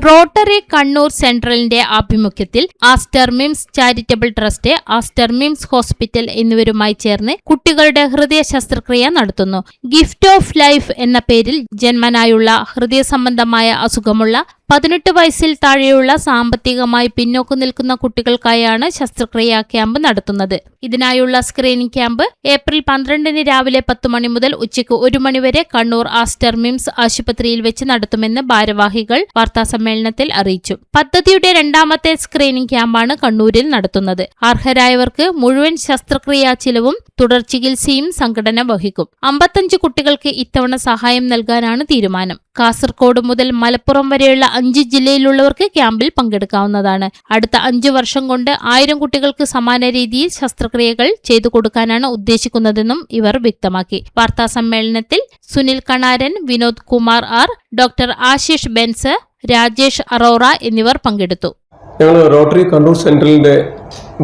Rotary Kannur സെൻട്രലിന്റെ ആഭിമുഖ്യത്തിൽ Aster MIMS charitable trust, Aster MIMS hospital എന്നിവരുമായി ചേർന്ന് കുട്ടികളുടെ ഹൃദയ ശസ്ത്രക്രിയ നടത്തുന്നു. ഗിഫ്റ്റ് ഓഫ് ലൈഫ് എന്ന പേരിൽ ജന്മനായുള്ള ഹൃദയ സംബന്ധമായ അസുഖമുള്ള 18 വയസ്സിൽ താഴെയുള്ള സാമ്പത്തികമായി പിന്നോക്കം നിൽക്കുന്ന കുട്ടികൾക്കായാണ് ശസ്ത്രക്രിയാ ക്യാമ്പ് നടത്തുന്നത്. ഇതിനായുള്ള സ്ക്രീനിംഗ് ക്യാമ്പ് ഏപ്രിൽ 12 രാവിലെ 10 മണി മുതൽ ഉച്ചയ്ക്ക് 1 മണി വരെ കണ്ണൂർ ആസ്റ്റർ മിംസ് ആശുപത്രിയിൽ വെച്ച് നടത്തുമെന്ന് ഭാരവാഹികൾ വാർത്താസമ്മേളനത്തിൽ അറിയിച്ചു. പദ്ധതിയുടെ 2ാമത്തെ സ്ക്രീനിംഗ് ക്യാമ്പാണ് കണ്ണൂരിൽ നടത്തുന്നത്. അർഹരായവർക്ക് മുഴുവൻ ശസ്ത്രക്രിയാ ചിലവും തുടർ ചികിത്സയും സംഘടന വഹിക്കും. 55 കുട്ടികൾക്ക് ഇത്തവണ സഹായം നൽകാനാണ് തീരുമാനം. കാസർഗോഡ് മുതൽ മലപ്പുറം വരെയുള്ള 5 ജില്ലയിലുള്ളവർക്ക് ക്യാമ്പിൽ പങ്കെടുക്കാവുന്നതാണ്. അടുത്ത 5 വർഷം കൊണ്ട് 1000 കുട്ടികൾക്ക് സമാന രീതിയിൽ ശസ്ത്രക്രിയകൾ ചെയ്തു കൊടുക്കാനാണ് ഉദ്ദേശിക്കുന്നതെന്നും ഇവർ വ്യക്തമാക്കി. വാർത്താ സമ്മേളനത്തിൽ സുനിൽ കണാരൻ, വിനോദ് കുമാർ ആർ, ഡോക്ടർ ആശിഷ് ബെൻസ്, രാജേഷ് അറോറ എന്നിവർ പങ്കെടുത്തു. ഞങ്ങൾ റോട്ടറി കണ്ണൂർ സെൻട്രലിന്റെ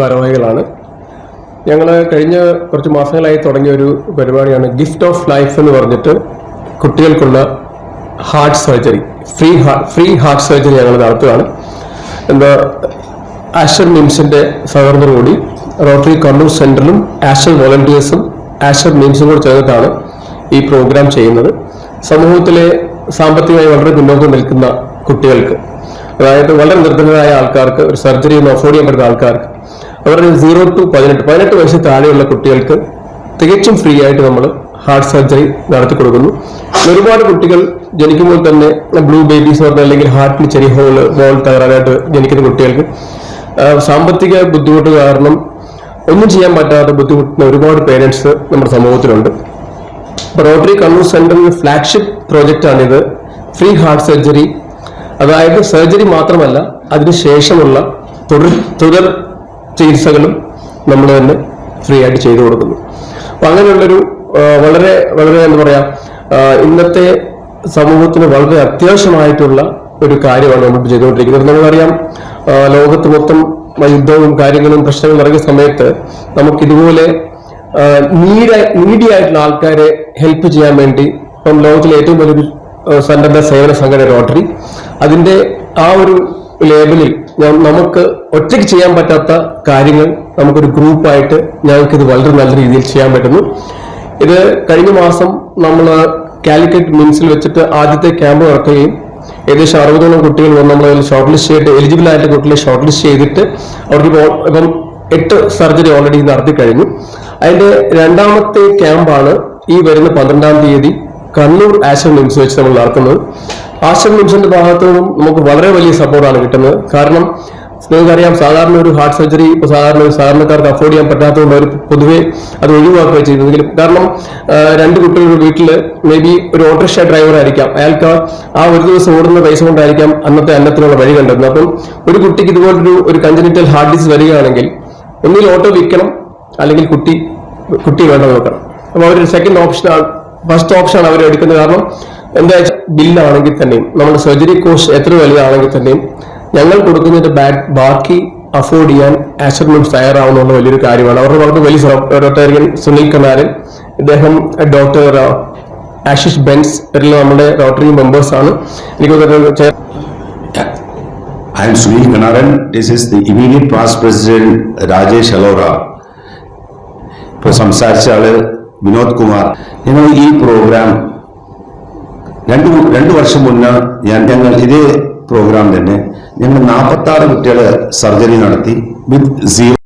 ഭാരവാഹികളാണ്. ഞങ്ങൾ കഴിഞ്ഞ കുറച്ച് മാസങ്ങളായി തുടങ്ങിയ ഒരു പരിപാടിയാണ് ഗിഫ്റ്റ് ഓഫ് ലൈഫ് എന്ന് പറഞ്ഞിട്ട് കുട്ടികൾക്കുള്ള heart surgery, free heart surgery ഞങ്ങൾ നടത്തുകയാണ്. ആസ്റ്റർ മിംസിന്റെ സഹകരണത്തോടുകൂടി റോട്ടറി കണ്ണൂർ സെൻട്രലും ആസ്റ്റർ വോളണ്ടിയേഴ്സും ആസ്റ്റർ മിംസും കൂടെ ചേർന്നിട്ടാണ് ഈ പ്രോഗ്രാം ചെയ്യുന്നത്. സമൂഹത്തിലെ സാമ്പത്തികമായി വളരെ പിന്നോക്കം നിൽക്കുന്ന കുട്ടികൾക്ക്, അതായത് വളരെ നിർധനരായ ആൾക്കാർക്ക്, ഒരു സർജറി ഒന്നും അഫോർഡ് ചെയ്യാൻ പറ്റുന്ന ആൾക്കാർക്ക്, അവരുടെ 0 to 18 വയസ്സിൽ താഴെയുള്ള കുട്ടികൾക്ക് തികച്ചും ഫ്രീ ആയിട്ട് നമ്മൾ ഹാർട്ട് സർജറി നടത്തി കൊടുക്കുന്നു. ഒരുപാട് കുട്ടികൾ ജനിക്കുമ്പോൾ തന്നെ ബ്ലൂ ബേബീസ് പറഞ്ഞ അല്ലെങ്കിൽ ഹാർട്ടിന് ചെറിയ ബോൾ തകരാറായിട്ട് ജനിക്കുന്ന കുട്ടികൾക്ക് സാമ്പത്തിക ബുദ്ധിമുട്ട് കാരണം ഒന്നും ചെയ്യാൻ പറ്റാത്ത ബുദ്ധിമുട്ടുന്ന ഒരുപാട് പേരൻസ് നമ്മുടെ സമൂഹത്തിലുണ്ട്. റോട്ടറി കണ്ണൂർ സെന്ററിന്റെ ഫ്ലാഗ്ഷിപ്പ് പ്രോജക്റ്റാണിത്. ഫ്രീ ഹാർട്ട് സർജറി, അതായത് സർജറി മാത്രമല്ല അതിനുശേഷമുള്ള തുടർ ചികിത്സകളും നമ്മൾ തന്നെ ഫ്രീ ആയിട്ട് ചെയ്തു കൊടുക്കുന്നു. അപ്പൊ അങ്ങനെയുള്ളൊരു വളരെ വളരെ എന്താ പറയാ, ഇന്നത്തെ സമൂഹത്തിന് വളരെ അത്യാവശ്യമായിട്ടുള്ള ഒരു കാര്യമാണ് നമ്മൾ ചെയ്തുകൊണ്ടിരിക്കുന്നത്. നമുക്കറിയാം, ലോകത്ത് മൊത്തം യുദ്ധവും കാര്യങ്ങളും പ്രശ്നങ്ങളും നടക്കുന്ന സമയത്ത് നമുക്കിതുപോലെ നീഡിയായിട്ടുള്ള ആൾക്കാരെ ഹെൽപ്പ് ചെയ്യാൻ വേണ്ടി ഇപ്പം ലോകത്തിലെ ഏറ്റവും വലിയൊരു സന്നദ്ധ സേവന സംഘടന റോട്ടറി, അതിന്റെ ആ ഒരു ലേബലിൽ നമുക്ക് ഒറ്റയ്ക്ക് ചെയ്യാൻ പറ്റാത്ത കാര്യങ്ങൾ നമുക്കൊരു ഗ്രൂപ്പായിട്ട് ഞങ്ങൾക്കിത് വളരെ നല്ല രീതിയിൽ ചെയ്യാൻ പറ്റുന്നു. ഇത് കഴിഞ്ഞ മാസം നമ്മൾ കാലിക്കറ്റ് മിംസിൽ വെച്ചിട്ട് ആദ്യത്തെ ക്യാമ്പ് നടക്കുകയും ഏകദേശം 60ഓളം കുട്ടികൾ നമ്മൾ ഷോർട്ട് ലിസ്റ്റ് ചെയ്തിട്ട് എലിജിബിൾ ആയിട്ട് കുട്ടികളെ ഷോർട്ട് ലിസ്റ്റ് ചെയ്തിട്ട് അവർക്ക് ഇപ്പം 8 സർജറി ഓൾറെഡി നടത്തി കഴിഞ്ഞു. അതിന്റെ 2ാമത്തെ ക്യാമ്പാണ് ഈ വരുന്ന 12-ാം തീയതി കണ്ണൂർ ആസ്റ്റർ മിംസ് വെച്ച് നമ്മൾ നടത്തുന്നത്. ആസ്റ്റർ മിംസിന്റെ ഭാഗത്തു നിന്നും നമുക്ക് വളരെ വലിയ സപ്പോർട്ടാണ് കിട്ടുന്നത്. കാരണം നിങ്ങൾക്കറിയാം, സാധാരണ ഒരു ഹാർട്ട് സർജറി ഇപ്പോൾ സാധാരണക്കാർക്ക് അഫോർഡ് ചെയ്യാൻ പറ്റാത്തതുകൊണ്ട് അവർ പൊതുവെ അത് ഒഴിവാക്കുകയാണ് ചെയ്യുന്നതെങ്കിലും, കാരണം 2 കുട്ടികളുടെ വീട്ടിൽ മേ ബി ഒരു ഓട്ടോറിക്ഷ ഡ്രൈവർ ആയിരിക്കാം, അയാൾക്ക് ആ ഒരു ദിവസം ഓടുന്ന പൈസ കൊണ്ടായിരിക്കാം അന്നത്തെ അന്നത്തിനുള്ള വഴി കണ്ടെത്തുന്നത്. അപ്പം ഒരു കുട്ടിക്ക് ഇതുപോലൊരു കൺജനിറ്റൽ ഹാർട്ട് ഡിസീസ് വരികയാണെങ്കിൽ ഒന്നിൽ ഓട്ടോ വിൽക്കണം, അല്ലെങ്കിൽ കുട്ടി വേണ്ട നോക്കണം. അപ്പൊ അവർ സെക്കൻഡ് ഓപ്ഷനാണ്, ഫസ്റ്റ് ഓപ്ഷനാണ് അവർ എടുക്കുന്നത്. കാരണം എന്താ വെച്ചാൽ ബില്ലാണെങ്കിൽ തന്നെയും നമ്മുടെ സർജറി കോസ്റ്റ് എത്ര വലുതാണെങ്കിൽ തന്നെയും ഞങ്ങൾ കൊടുക്കുന്നതിന്റെ ബാക്കി അഫോർഡ് ചെയ്യാൻ ആസ്റ്റർ മിംസ് തയ്യാറാവുന്നുള്ള വലിയൊരു കാര്യമാണ്. അവരുടെ വളരെ വലിയ റോട്ടറിയൻ സുനിൽ കണാരൻ, ഇദ്ദേഹം ഡോക്ടർ ആശിഷ് ബെൻസ്, ഇവരെല്ലാം നമ്മുടെ റോട്ടറി മെമ്പേഴ്സ് ആണ്. I am Sunil Kanaran. This is the immediate past president Rajesh Alora. ഇപ്പോൾ സംസാരിച്ച ആള് വിനോദ് കുമാർ. ഞങ്ങൾ ഈ പ്രോഗ്രാം രണ്ട് വർഷം മുന്നേ ഞങ്ങൾ ഇതേ പ്രോഗ്രാം തന്നെ ഞങ്ങൾ 46 കുട്ടികളെ സർജറി നടത്തി വിത്ത് 0